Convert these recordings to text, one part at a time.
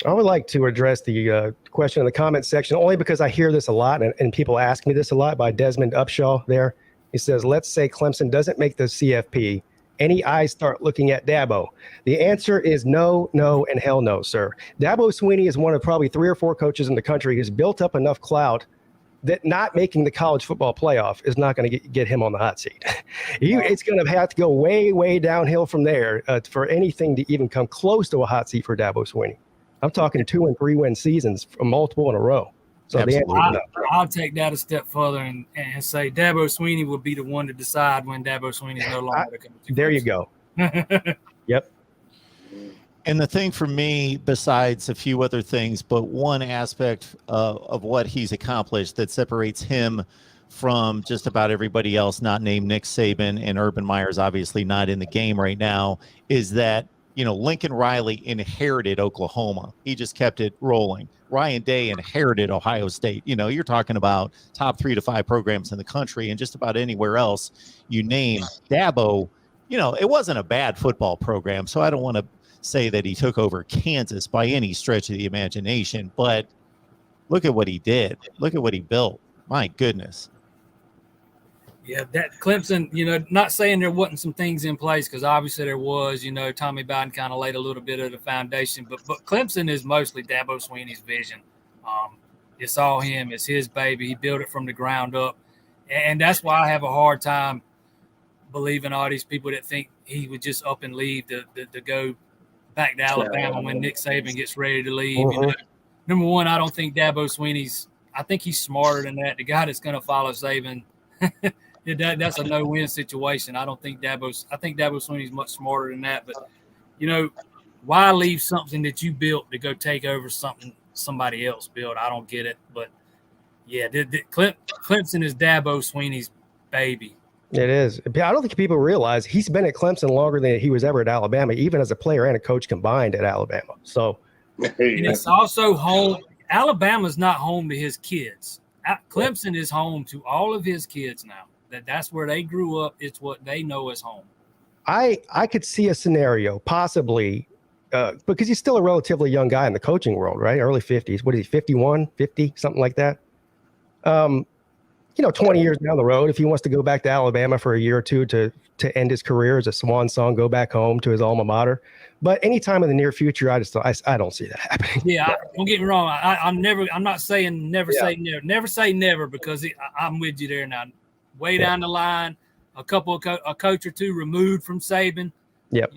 I would like to address the question in the comment section, only because I hear this a lot, and people ask me this a lot, by Desmond Upshaw there. He says, let's say Clemson doesn't make the CFP. Any eyes start looking at Dabo? The answer is no, no, and hell no, sir. Dabo Swinney is one of probably 3 or 4 coaches in the country who's built up enough clout that not making the college football playoff is not going to get him on the hot seat. It's going to have to go way, way downhill from there for anything to even come close to a hot seat for Dabo Swinney. I'm talking 2 and 3 win seasons, multiple in a row. So I'll take that a step further and say Dabo Swinney will be the one to decide when Dabo Swinney is no longer the coach. There you go. Yep. And the thing for me, besides a few other things, but one aspect of what he's accomplished that separates him from just about everybody else not named Nick Saban, and Urban Meyer's obviously not in the game right now, is that, Lincoln Riley inherited Oklahoma. He just kept it rolling. Ryan Day inherited Ohio State. You're talking about top 3 to 5 programs in the country, and just about anywhere else you name. Dabo, it wasn't a bad football program, so I don't want to say that he took over Kansas by any stretch of the imagination, but look at what he did. Look at what he built. My goodness. Yeah, that Clemson, not saying there wasn't some things in place, because obviously there was. Tommy Biden kind of laid a little bit of the foundation, but Clemson is mostly Dabo Swinney's vision. It's all him. It's his baby. He built it from the ground up, and that's why I have a hard time believing all these people that think he would just up and leave to go back to Alabama when Nick Saban gets ready to leave. Number one, I don't think Dabo Swinney's – I think he's smarter than that. The guy that's going to follow Saban – that's a no-win situation. I think Dabo Swinney's much smarter than that. But, why leave something that you built to go take over something somebody else built? I don't get it. But, yeah, Clemson is Dabo Swinney's baby. It is. I don't think people realize he's been at Clemson longer than he was ever at Alabama, even as a player and a coach combined at Alabama. So, and it's also home. Alabama's not home to his kids. Clemson is home to all of his kids now. That's where they grew up. It's what they know as home. I could see a scenario possibly because he's still a relatively young guy in the coaching world, right? Early 50s. What is he, 51, 50, something like that? 20 years down the road, if he wants to go back to Alabama for a year or two to end his career as a swan song, go back home to his alma mater. But anytime in the near future, I don't see that happening. Yeah, don't get me wrong. I'm not saying never say never. Never say never, because I'm with you there now. Way down the line, a coach or two removed from Saban. Yep.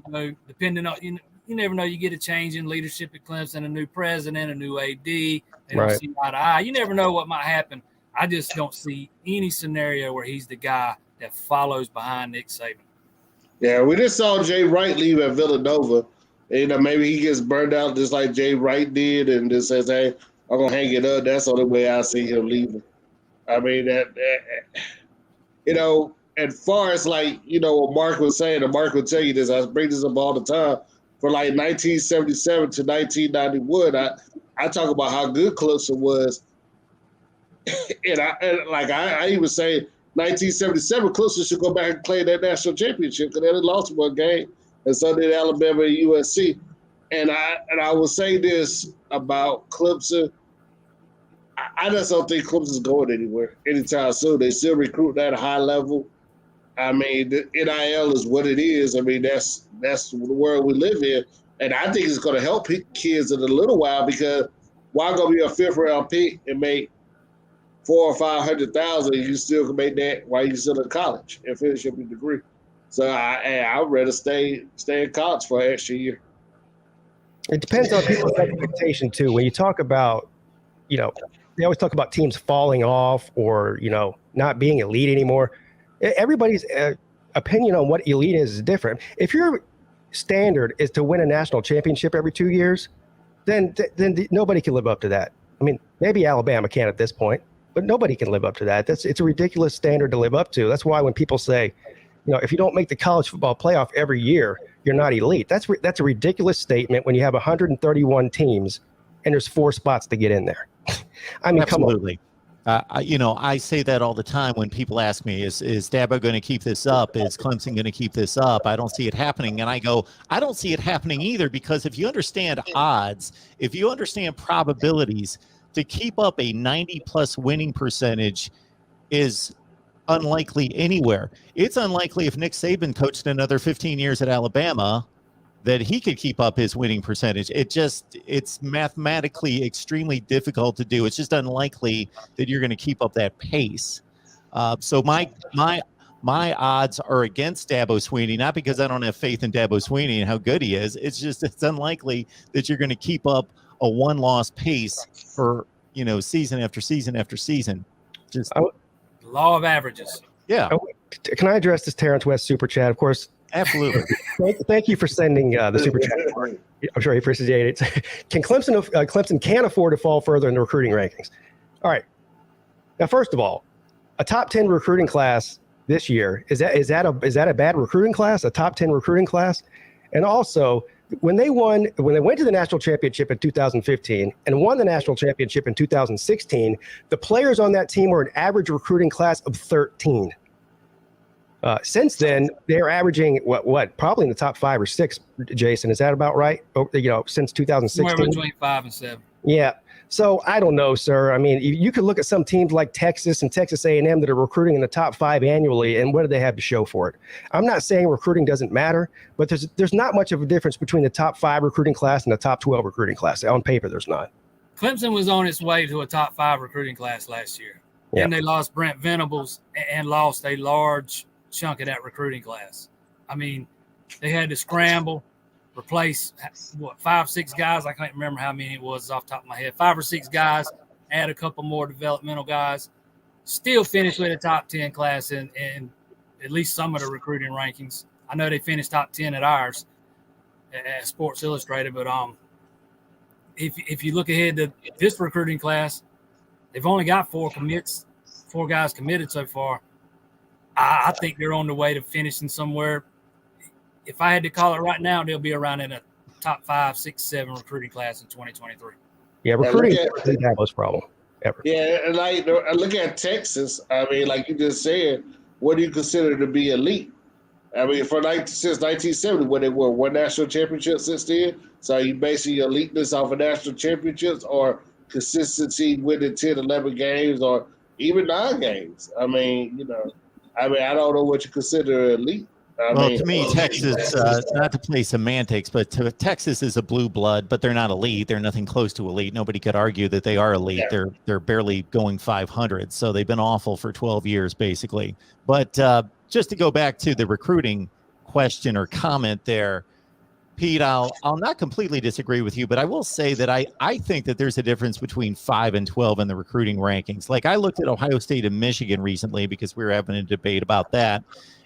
Depending on you never know. You get a change in leadership at Clemson, a new president, a new AD. They don't see eye to eye. You never know what might happen. I just don't see any scenario where he's the guy that follows behind Nick Saban. Yeah, we just saw Jay Wright leave at Villanova. Maybe he gets burned out just like Jay Wright did, and just says, "Hey, I'm gonna hang it up." That's the only way I see him leaving. I mean, as far as what Mark was saying, and Mark will tell you this. I bring this up all the time. For 1977 to 1991, I talk about how good Clemson was, and I even say 1977, Clemson should go back and play that national championship, because they had lost one game, and so did Alabama and USC. And I will say this about Clemson. I just don't think Clemson's going anywhere anytime soon. They still recruit at a high level. I mean, the NIL is what it is. I mean, that's the world we live in. And I think it's going to help kids in a little while, because why go be a 5th-round pick and make $400,000 or $500,000? You still can make that while you're still in college and finish up your degree. So I'd rather stay in college for an extra year. It depends on people's expectation too. When you talk about, they always talk about teams falling off or, not being elite anymore. Everybody's opinion on what elite is different. If your standard is to win a national championship every 2 years, then nobody can live up to that. I mean, maybe Alabama can at this point, but nobody can live up to that. It's a ridiculous standard to live up to. That's why when people say, if you don't make the college football playoff every year, you're not elite. That's a ridiculous statement when you have 131 teams and there's 4 spots to get in there. I mean, absolutely. I say that all the time when people ask me, is Dabo going to keep this up? Is Clemson going to keep this up? I don't see it happening. And I go, I don't see it happening either, because if you understand odds, if you understand probabilities, to keep up a 90-plus winning percentage is unlikely anywhere. It's unlikely if Nick Saban coached another 15 years at Alabama that he could keep up his winning percentage. It's mathematically extremely difficult to do. It's just unlikely that you're going to keep up that pace. So my odds are against Dabo Swinney, not because I don't have faith in Dabo Swinney and how good he is. It's just, it's unlikely that you're going to keep up a one-loss pace for, season after season after season. Just law of averages. Yeah. Can I address this Terrence West super chat? Of course. Absolutely. Thank you for sending the super chat. I'm sure he appreciates it. Clemson can't afford to fall further in the recruiting rankings. All right. Now, first of all, a top 10 recruiting class this year, is that a bad recruiting class? A top 10 recruiting class? And also, when they went to the national championship in 2015 and won the national championship in 2016, the players on that team were an average recruiting class of 13. Since then, they're averaging what probably in the top 5 or 6. Jason, is that about right? Since 2016, somewhere between 5 and 7. Yeah. So I don't know, sir. I mean, you could look at some teams like Texas and Texas A&M that are recruiting in the top 5 annually, and what do they have to show for it? I'm not saying recruiting doesn't matter, but there's not much of a difference between the top 5 recruiting class and the top 12 recruiting class. On paper, there's not. Clemson was on its way to a top 5 recruiting class last year, and they lost Brent Venables and lost a large chunk of that recruiting class. I mean, they had to scramble, replace 5, 6 guys. I can't remember how many it was off the top of my head. 5 or 6 guys, add a couple more developmental guys, still finished with a top 10 class in at least some of the recruiting rankings. I know they finished top 10 at ours at Sports Illustrated, but if you look ahead to this recruiting class, they've only got 4 guys committed so far. I think they're on the way to finishing somewhere. If I had to call it right now, they'll be around in a top 5, 6, 7 recruiting class in 2023. Yeah, recruiting is Dabo's problem ever. Yeah, and I look at Texas. I mean, like you just said, what do you consider to be elite? I mean, since 1970, when they were 1 national championship since then. So you basing your eliteness off of national championships or consistency winning 10, 11 games or even 9 games. I mean, I don't know what you consider elite. To me, Texas, not to play semantics, but Texas is a blue blood, but they're not elite. They're nothing close to elite. Nobody could argue that they are elite. Yeah. They're barely going 500, so they've been awful for 12 years, basically. But just to go back to the recruiting question or comment there, Pete, I'll not completely disagree with you, but I will say that I think that there's a difference between 5 and 12 in the recruiting rankings. Like I looked at Ohio State and Michigan recently because we were having a debate about that.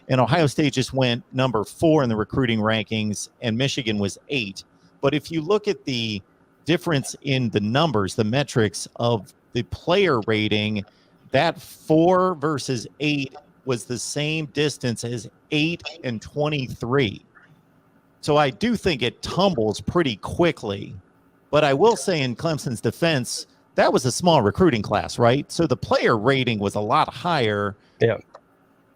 And Ohio State just went number 4 in the recruiting rankings, and Michigan was 8. But if you look at the difference in the numbers, the metrics of the player rating, that 4 versus 8 was the same distance as 8 and 23. So I do think it tumbles pretty quickly. But I will say in Clemson's defense, that was a small recruiting class, right? So the player rating was a lot higher. Yeah.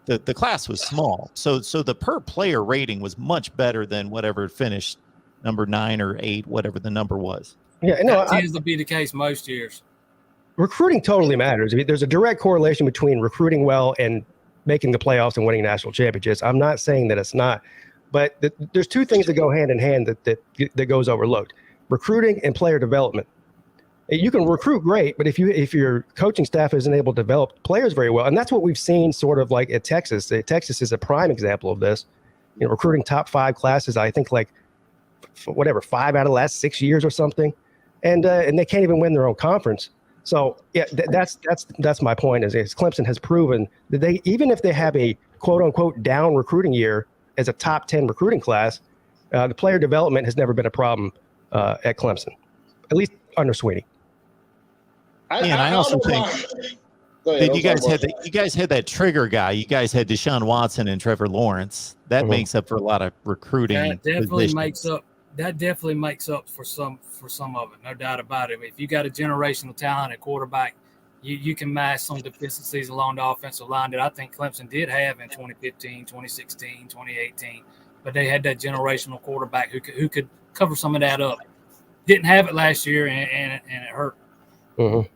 The class was small, so the per player rating was much better than whatever finished number 9 or 8, whatever the number was. Yeah, no, that tends to be the case most years. Recruiting totally matters. I mean, there's a direct correlation between recruiting well and making the playoffs and winning national championships. I'm not saying that it's not, but there's 2 things that go hand in hand that goes overlooked: recruiting and player development. You can recruit great, but if your coaching staff isn't able to develop players very well, and that's what we've seen sort of like at Texas. Texas is a prime example of this. Recruiting top 5 classes, I think 5 out of the last 6 years or something, and they can't even win their own conference. So yeah, that's my point. Is Clemson has proven that they, even if they have a quote unquote down recruiting year as a top 10 recruiting class, the player development has never been a problem at Clemson, at least under Swinney. I also think that you guys had that trigger guy. You guys had Deshaun Watson and Trevor Lawrence. That makes up for a lot of recruiting. That definitely makes up. That definitely makes up for some of it, no doubt about it. If you got a generational talent at quarterback, you can mask some deficiencies along the offensive line that I think Clemson did have in 2015, 2016, 2018. But they had that generational quarterback who could cover some of that up. Didn't have it last year, and it hurt. Mm-hmm.